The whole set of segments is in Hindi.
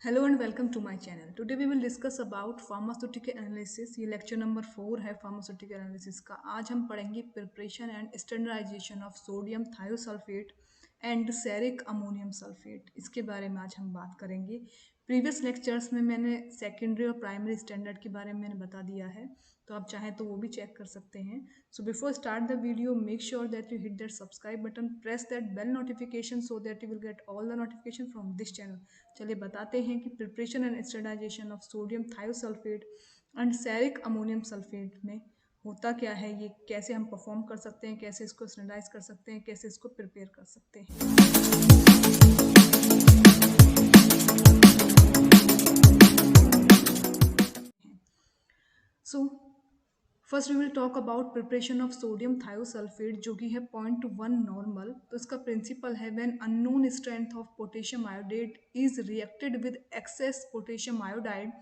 Hello and welcome to my channel. Today we will discuss about pharmaceutical analysis. ये लेक्चर नंबर 4 है फार्मास्यूटिकल एनालिसिस का। आज हम पढ़ेंगे preparation and standardisation of sodium thiosulphate and ceric ammonium sulphate. इसके बारे में आज हम बात करेंगे। प्रीवियस लेक्चर्स में मैंने सेकेंडरी और प्राइमरी स्टैंडर्ड के बारे में मैंने बता दिया है, तो आप चाहें तो वो भी चेक कर सकते हैं। So before start the video, make sure that you hit that subscribe button, press that bell notification so that you will get all the notification from this channel. चलिए बताते हैं कि preparation and standardisation of sodium thiosulphate and ceric ammonium sulphate में होता क्या है, ये कैसे हम परफॉर्म कर सकते हैं, कैसे इसको स्टैंडर्डाइज कर सकते हैं, कैसे इसको प्रिपेयर कर सकते हैं। So first we will talk about preparation of sodium thiosulphate, जो कि है 0.1 नॉर्मल। तो इसका प्रिंसिपल है when unknown strength of potassium iodate is reacted with excess potassium iodide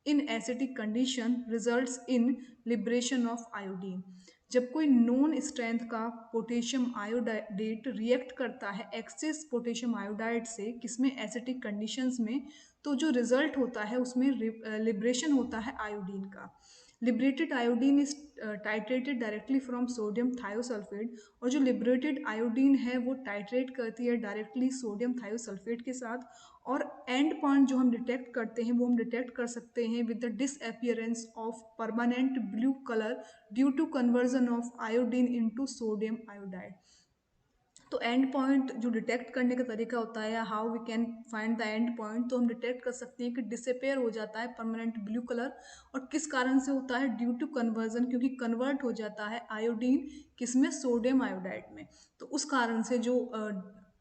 in acidic condition results in liberation of iodine. जब कोई नॉन स्ट्रेंथ का पोटेशियम आयोडाइड रिएक्ट करता है एक्सेस पोटेशियम आयोडाइड से, किसमें, एसिडिक कंडीशंस में, तो जो रिजल्ट होता है उसमें लिबरेशन होता है आयोडीन का। Liberated iodine is titrated directly from sodium thiosulphate, और जो लिबरेटेड आयोडीन है वो टाइट्रेट करती है डायरेक्टली सोडियम थायोसल्फेट के साथ। और एंड पॉइंट जो हम डिटेक्ट करते हैं वो हम डिटेक्ट कर सकते हैं with the disappearance of permanent blue colour due to conversion of iodine into sodium iodide. तो एंड पॉइंट जो डिटेक्ट करने का तरीका होता है, या how we can find the end point, तो हम डिटेक्ट कर सकते हैं कि डिसअपेयर हो जाता है परमानेंट ब्लू कलर। और किस कारण से होता है? ड्यू टू कन्वर्जन, क्योंकि कन्वर्ट हो जाता है आयोडीन किसमें, सोडियम आयोडाइड में। तो उस कारण से जो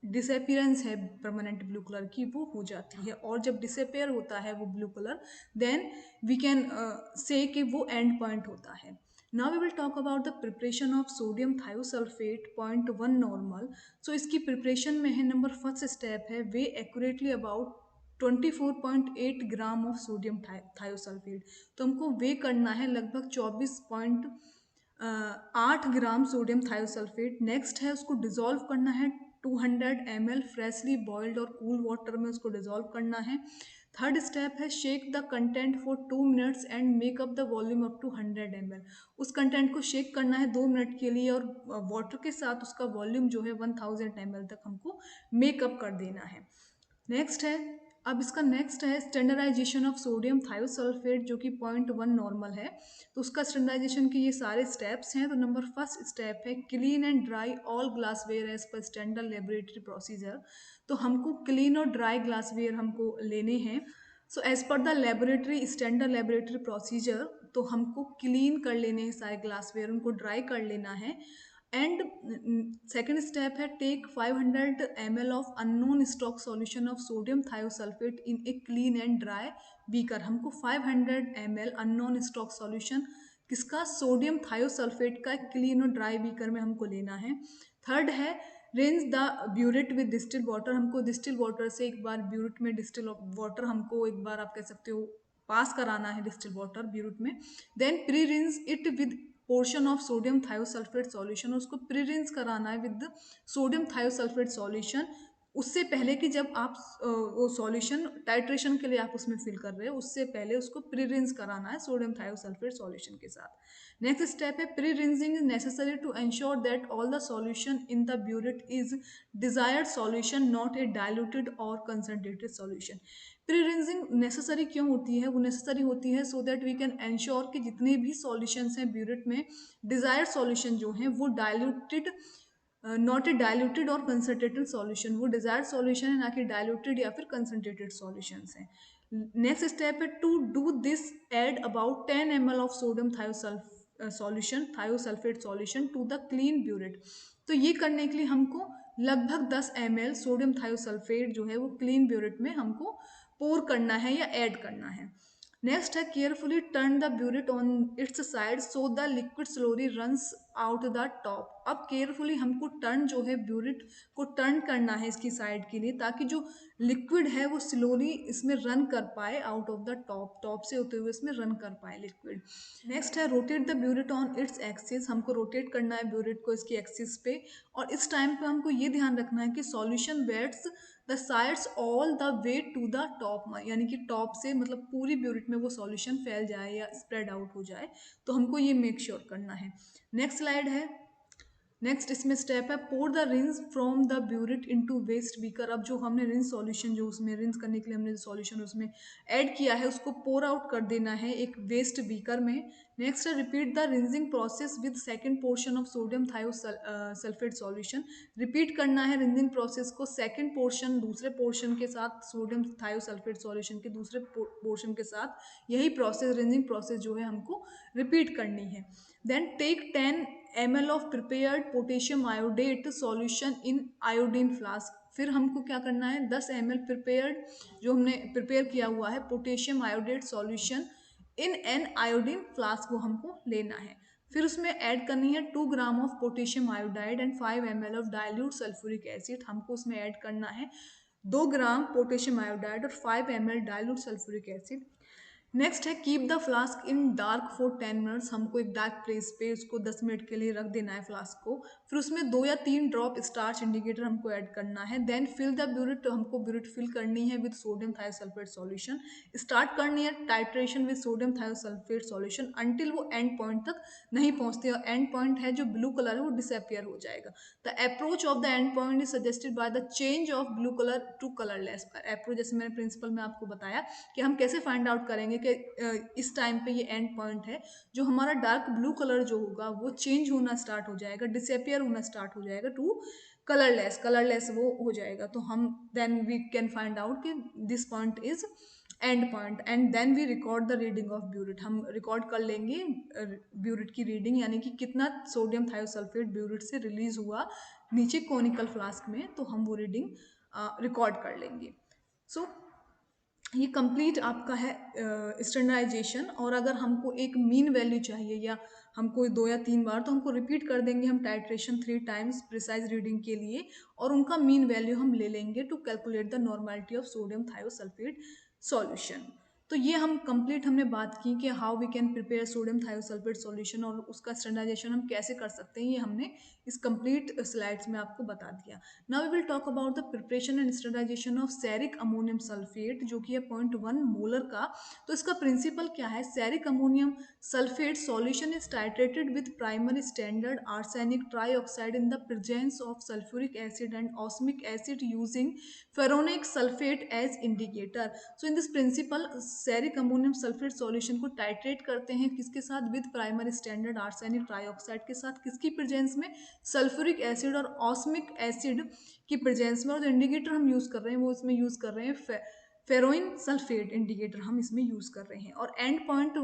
डिसअपियरेंस है परमानेंट ब्लू कलर की वो हो जाती है। और जब डिसअपेयर होता है वो blue colour, then we can say कि वो एंड पॉइंट होता है। Now we will talk about the preparation of sodium thiosulfate 0.1 normal. So इसकी प्रिपरेशन में है, नंबर फर्स्ट स्टेप है, weigh accurately about 24.8 gram of sodium thiosulphate. तो हमको वे करना है लगभग 24.8 ग्राम सोडियम थायोसल्फेट। नेक्स्ट है उसको डिजोल्व करना है 200 ml फ्रेशली बॉइल्ड और कूल वाटर में, उसको डिजोल्व करना है। थर्ड स्टेप है shake the content for 2 minutes and make up the volume up to 100 ml। उस कंटेंट को शेक करना है 2 मिनट के लिए, और वाटर के साथ उसका वॉल्यूम जो है 1000 ml तक हमको मेकअप कर देना है। नेक्स्ट है, अब इसका नेक्स्ट है स्टैंडर्डाइजेशन ऑफ सोडियम थायोसल्फेट, जो कि 0.1 नॉर्मल है। तो उसका स्टैंडर्डाइजेशन के ये सारे स्टेप्स हैं। तो नंबर फर्स्ट स्टेप है clean and dry all glassware as per standard laboratory procedure. तो हमको क्लीन और ड्राई ग्लासवेयर हमको लेने हैं। So as per the laboratory standard laboratory procedure, तो हमको क्लीन कर लेने हैं सारे ग्लासवेयर, उनको ड्राई कर लेना है। एंड सेकेंड स्टेप है take 500 ml of unknown stock solution of sodium thiosulphate in a clean and dry beaker. हमको 500 ml अननोन स्टॉक सॉल्यूशन किसका, सोडियम थायोसल्फेट का, क्लीन और ड्राई बीकर में हमको लेना है। थर्ड है rinse the burette with distil water. हमको डिस्टिल वाटर से एक बार ब्यूरेट में डिस्टिल वाटर हमको एक बार, आप कह सकते हो, पास कराना है डिस्टिल वाटर ब्यूरेट में। Then pre rinse it with portion of sodium thiosulphate solution, उसको प्री रिंस कराना है विद सोडियम थायोसल्फेट सॉल्यूशन। उससे पहले कि जब आप वो सॉल्यूशन टाइट्रेशन के लिए आप उसमें फिल कर रहे हो, उससे पहले उसको प्री रिंस कराना है सोडियम थायोसल्फेट सॉल्यूशन के साथ। नेक्स्ट स्टेप है pre rinsing is necessary to ensure that all the solution in the burette is desired solution, not a diluted और concentrated solution. Pre rinsing necessary क्यों होती है? वो नेसेसरी होती है so that we can ensure कि जितने भी सॉल्यूशंस हैं ब्यूरेट में, डिजायर्ड सॉल्यूशन जो हैं वो डायल्यूटेड, नॉट ए डायल्यूटेड और कंसनट्रेटेड सॉल्यूशन, वो डिजायर्ड सॉल्यूशन है, ना कि डायल्यूटेड या फिर कंसनट्रेटेड सॉल्यूशंस हैं। नेक्स्ट स्टेप है to do this add about 10 ml of sodium solution, thiosulphate solution to the clean burette. तो ये करने के लिए हमको लगभग 10 ml सोडियम थायोसल्फेट जो है वो क्लीन ब्यूरेट में हमको पोर करना है या ऐड करना है। नेक्स्ट है carefully turn the burette on its side so the liquid slowly runs out the top. अब केयरफुली हमको टर्न जो है ब्यूरेट को टर्न करना है इसकी साइड के लिए, ताकि जो लिक्विड है वो स्लोली इसमें रन कर पाए out of the top, top से होते हुए इसमें रन कर पाए लिक्विड। नेक्स्ट है rotate the burette on its axis. हमको रोटेट करना है ब्यूरेट को इसकी एक्सिस पे, और इस टाइम पे हमको ये ध्यान रखना है कि solution wets the sides all the way to the top, यानी कि टॉप से मतलब पूरी ब्यूरिट में वो सॉल्यूशन फैल जाए या स्प्रेड आउट हो जाए, तो हमको ये मेक श्योर करना है। नेक्स्ट स्लाइड है। नेक्स्ट इसमें स्टेप है pour the rinse from the burette into waste beaker. अब जो हमने रिंस सॉल्यूशन जो उसमें रिंस करने के लिए हमने सॉल्यूशन उसमें ऐड किया है उसको पोर आउट कर देना है एक वेस्ट बीकर में। नेक्स्ट है repeat the rinsing process with second portion of sodium thiosulphate solution. Repeat करना है रिंजिंग प्रोसेस को सेकंड पोर्शन दूसरे पोर्शन के साथ, सोडियम थायोसल्फेट सॉल्यूशन के दूसरे पोर्शन के साथ यही प्रोसेस रिंजिंग प्रोसेस जो है हमको रिपीट करनी है। Then take 10 ml of prepared potassium iodate solution in iodine flask. फिर हमको क्या करना है 10 ml प्रिपेयर्ड जो हमने प्रिपेयर किया हुआ है potassium iodate solution in an iodine flask वो हमको लेना है। फिर उसमें ऐड करनी है 2 gram of potassium iodide and 5 ml of dilute sulphuric acid. हमको उसमें ऐड करना है 2 ग्राम पोटेशियम आयोडाइड और 5 ml dilute sulphuric acid. Next है keep the flask in dark for 10 minutes. हमको एक डार्क प्लेस पे उसको 10 मिनट के लिए रख देना है फ्लास्क को। फिर उसमें 2 या 3 ड्रॉप स्टार्च इंडिकेटर हमको ऐड करना है। देन फिल द ब्यूरिट, तो हमको ब्यूरिट फिल करनी है with sodium thiosulphate solution. Start करनी है titration with sodium thiosulphate solution until वो एंड पॉइंट तक नहीं पहुंचते और एंड पॉइंट है जो ब्लू कलर है वो डिसअपियर हो जाएगा। The approach of the end point is suggested by the change of blue colour to colourless. Approach जैसे मैंने प्रिंसिपल में आपको बताया कि हम कैसे फाइंड आउट करेंगे कि इस टाइम पे ये एंड पॉइंट है, जो हमारा डार्क ब्लू कलर जो होगा वो चेंज होना स्टार्ट हो जाएगा, डिसअपियर होना स्टार्ट हो जाएगा टू कलरलेस वो हो जाएगा। तो हम then we can find out कि this point is end point and then we record the reading of burette. हम रिकॉर्ड कर लेंगे ब्यूरिट की रीडिंग, यानी कि कितना सोडियम थायोसल्फेट ब्यूरिट से रिलीज हुआ नीचे कोनिकल फ्लास्क में, तो हम वो रीडिंग रिकॉर्ड कर लेंगे। सो ये कंप्लीट आपका है स्टैंडर्डाइजेशन। और अगर हमको एक मीन वैल्यू चाहिए या हमको 2 या 3 बार, तो हमको रिपीट कर देंगे हम टाइट्रेशन 3 टाइम्स प्रिसाइज रीडिंग के लिए और उनका मीन वैल्यू हम ले लेंगे to calculate the normality of sodium thiosulphate solution. तो ये हम कंप्लीट हमने बात की कि how we can prepare sodium thiosulphate solution और उसका स्टैंडर्डाइजेशन हम कैसे कर सकते हैं, ये हमने इस कंप्लीट स्लाइड्स में आपको बता दिया। Now we will talk about the preparation and standardisation of ceric ammonium sulphate, जो कि है 0.1 मोलर का। तो इसका प्रिंसिपल क्या है, ceric ammonium sulphate solution is titrated with primary standard arsenic trioxide in the presence of sulphuric acid and osmic acid using ferroin sulphate as indicator. So in this principle ceric ammonium sulphate solution को टाइट्रेट करते हैं किसके साथ, with primary standard arsenic trioxide के साथ, किसकी प्रेजेंस में, सल्फ्यूरिक एसिड और ऑस्मिक एसिड की प्रेजेंस में। और जो इंडिकेटर हम यूज कर रहे हैं वो इसमें यूज कर रहे हैं फेरोइन सल्फेट इंडिकेटर हम इसमें यूज कर रहे हैं। और end point,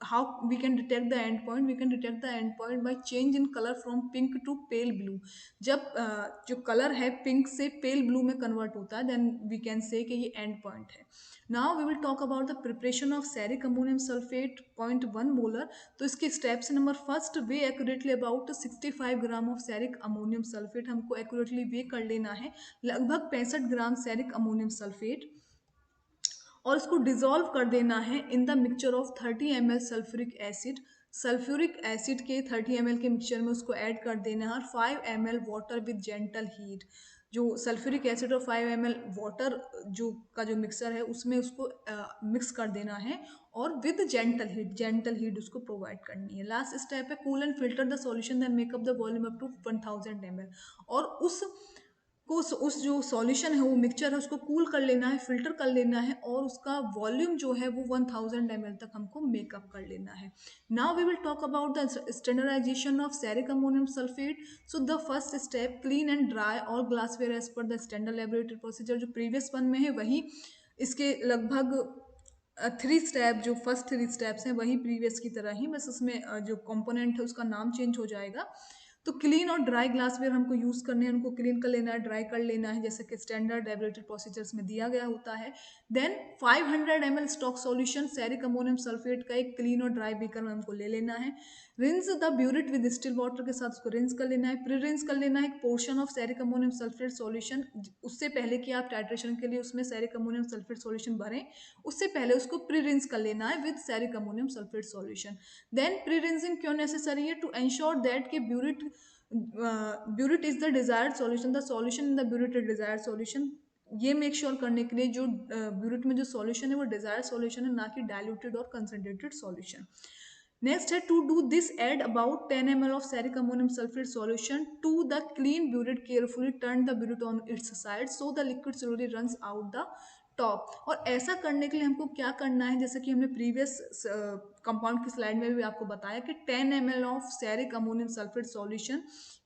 how we can detect the end point, we can detect the end point by change in colour from pink to pale blue. जब जो कलर है पिंक से पेल ब्लू में कन्वर्ट होता है, देन वी कैन से कि ये एंड पॉइंट है। Now we will talk about the preparation of ceric ammonium sulphate 0.1 molar. तो इसके steps number first, weigh accurately about 65 gram of ceric ammonium sulphate. हमको एक्यूरेटली वे कर लेना है लगभग 65 ग्राम सेरिक अमोनियम सल्फेट और इसको डिजोल्व कर देना है in the mixture of 30 ml sulphuric acid. Sulphuric acid के 30 ml के मिक्सचर में उसको ऐड कर देना है और 5 ml water with gentle heat. जो सल्फ्यूरिक एसिड और 5 ml वाटर जो मिक्सर है उसमें उसको मिक्स कर देना है और विद जेंटल हीट उसको प्रोवाइड करनी है। लास्ट स्टेप है cool and filter the solution then make up the volume up to 1000 ml। और उस जो सॉल्यूशन है वो मिक्सचर है उसको कूल कर लेना है, फिल्टर कर लेना है और उसका वॉल्यूम जो है वो 1000 ml तक हमको मेकअप कर लेना है। Now we will talk about the standardisation of ceric ammonium sulphate. So the first step, clean and dry all glassware as per the standard laboratory procedure. जो प्रीवियस वन में है वही इसके लगभग 3 स्टेप, जो फर्स्ट 3 स्टेप्स हैं वही प्रीवियस की तरह ही, बस उसमें जो कंपोनेंट है उसका नाम चेंज हो जाएगा। तो क्लीन और ड्राई ग्लासवेयर हमको यूज़ करने हैं, उनको क्लीन कर लेना है, ड्राई कर लेना है, जैसे कि स्टैंडर्ड लेबोरेटरी प्रोसीजर्स में दिया गया होता है। Then 500 ml stock solution ceric ammonium sulphate का एक क्लीन और ड्राई बीकर में हमको ले लेना है। Rinse the burette with still water के साथ उसको रिंस कर लेना है। प्री रिंस कर लेना है एक portion of ceric ammonium sulphate solution. उससे पहले कि आप टाइट्रेशन के लिए उसमें सेरिक अमोनियम सल्फेट सॉल्यूशन भरें, उससे पहले उसको प्री रिंस कर लेना है with ceric ammonium sulphate solution. Then pre rinsing क्यों नेसेसरी है, to ensure that the burette is the desired solution, the solution in the burette is desired solution ये मेक श्योर करने के लिए जो ब्यूरेट में जो सॉल्यूशन है वो डिजायर्ड सॉल्यूशन है, ना कि डाइल्यूटेड और कंसंट्रेटेड सॉल्यूशन। नेक्स्ट है to do this add about 10 ml of ceric ammonium sulphate solution to the clean burette, carefully turn the burette on its side so the liquid slowly runs out the top. और ऐसा करने के लिए हमको क्या करना है, जैसे कि हमने प्रीवियस कंपाउंड की स्लाइड में भी आपको बताया कि 10 ml of ceric ammonium sulphate solution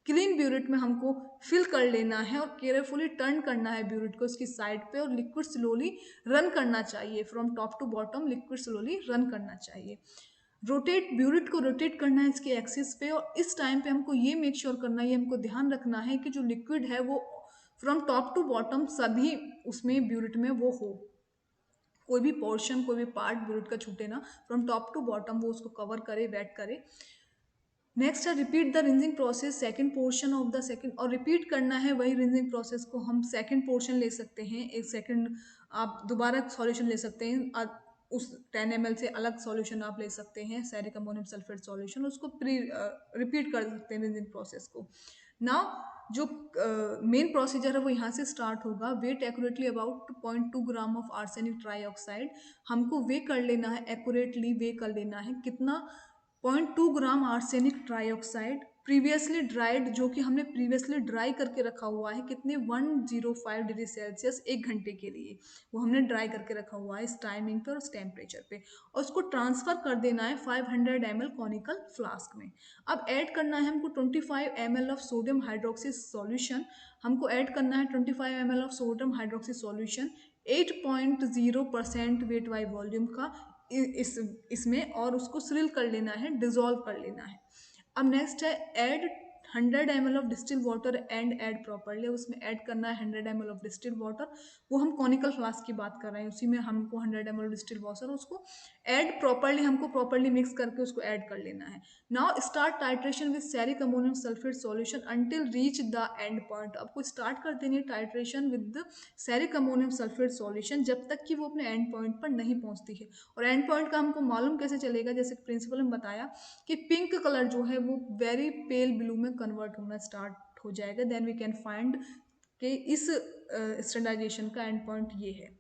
clean burette में हमको फिल कर लेना है और केयरफुली टर्न करना है ब्यूरेट को उसकी साइड पे, और लिक्विड स्लोली रन करना चाहिए from top to bottom, liquid slowly run करना चाहिए। रोटेट ब्यूरेट को रोटेट करना है इसके एक्सिस पे, और इस टाइम पे हमको ये मेक श्योर करना है, ये हमको ध्यान रखना है कि जो लिक्विड है वो फ्रॉम टॉप टू बॉटम सभी उसमें ब्यूरेट में वो हो, कोई भी पोर्शन कोई भी पार्ट ब्यूरेट का छूटे ना, फ्रॉम टॉप टू बॉटम वो उसको कवर करे, वेट करे। नेक्स्ट है repeat the rinsing process second portion of the second, और रिपीट करना है वही रिंजिंग प्रोसेस को हम सेकंड पोर्शन ले सकते हैं, एक सेकंड आप दोबारा सॉल्यूशन ले सकते हैं, उस 10 ml से अलग सॉल्यूशन आप ले सकते हैं सेरिक अमोनियम सल्फेट सॉल्यूशन, उसको रिपीट कर सकते हैं रिंजिंग प्रोसेस को। नाउ जो मेन प्रोसीजर है वो यहाँ से स्टार्ट होगा। Weigh accurately about 0.2 gram of arsenic trioxide, हमको वे कर लेना है, एक्यूरेटली वे कर लेना है कितना, 0.2 ग्राम आर्सेनिक ट्राईऑक्साइड प्रीवियसली ड्राइड, जो कि हमने प्रीवियसली ड्राई करके रखा हुआ है कितने 105 डिग्री सेल्सियस 1 घंटे के लिए, वो हमने ड्राई करके रखा हुआ है इस टाइमिंग पे और इस टेम्परेचर पे, और उसको ट्रांसफर कर देना है 500 ml कॉनिकल फ्लास्क में। अब ऐड करना है हमको 25 ml of sodium hydroxy solution, हमको ऐड करना है 25 ml of sodium hydroxy solution 8.0% weight by volume का इसमें, और उसको सिरिल कर लेना है, डिजोल्व कर लेना है। अब नेक्स्ट है add 100 ml of distil water and add properly, उसमें ऐड करना है 100 ml ऑफ डिस्टिल वाटर, वो हम कॉनिकल फ्लास्क की बात कर रहे हैं, उसी में हमको 100 ml डिस्टिल वाटर, उसको ऐड प्रॉपरली, हमको प्रॉपरली मिक्स करके उसको ऐड कर लेना है। Now start titration with ceric ammonium sulphate solution until reach the end point, आपको स्टार्ट कर देनी है titration with ceric ammonium sulphate solution जब तक कि वो अपने एंड पॉइंट पर नहीं पहुंचती है। और एंड पॉइंट का हमको मालूम कैसे चलेगा, जैसे प्रिंसिपल ने बताया कि पिंक कलर जो है वो वेरी पेल ब्लू में कन्वर्ट होना स्टार्ट हो जाएगा, देन वी कैन फाइंड कि इस स्टैंडर्डाइजेशन का एंड पॉइंट ये है।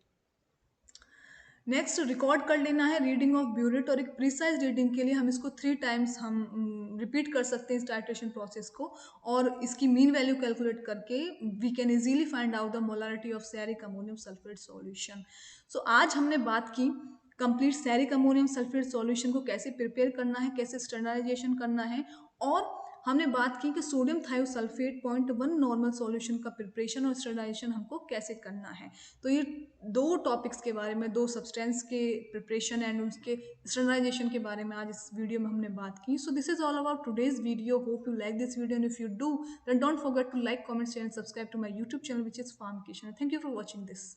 नेक्स्ट रिकॉर्ड कर लेना है रीडिंग ऑफ ब्यूरेट, और एक प्रिसाइज रीडिंग के लिए हम इसको 3 टाइम्स हम रिपीट कर सकते हैं इस टाइट्रेशन प्रोसेस को, और इसकी मीन वैल्यू कैलकुलेट करके we can easily find out the molarity of ceric ammonium sulphate solution. So आज हमने बात की complete ceric ammonium sulphate solution को कैसे प्रिपेयर करना है, कैसे स्टैंडर्डाइजेशन करना है, और हमने बात की कि सोडियम थायोसल्फेट 0.1 नॉर्मल सॉल्यूशन का प्रिपरेशन और स्टैंडर्डाइजेशन हमको कैसे करना है। तो ये दो टॉपिक्स के बारे में, दो सब्सटेंस के प्रिपरेशन एंड उसके स्टैंडर्डाइजेशन के बारे में आज इस वीडियो में हमने बात की। So this is all about today's video, hope you like this video, and if you do then don't forget to like, comment, share and subscribe to my YouTube channel which is pharm Kishan. Thank you for watching this.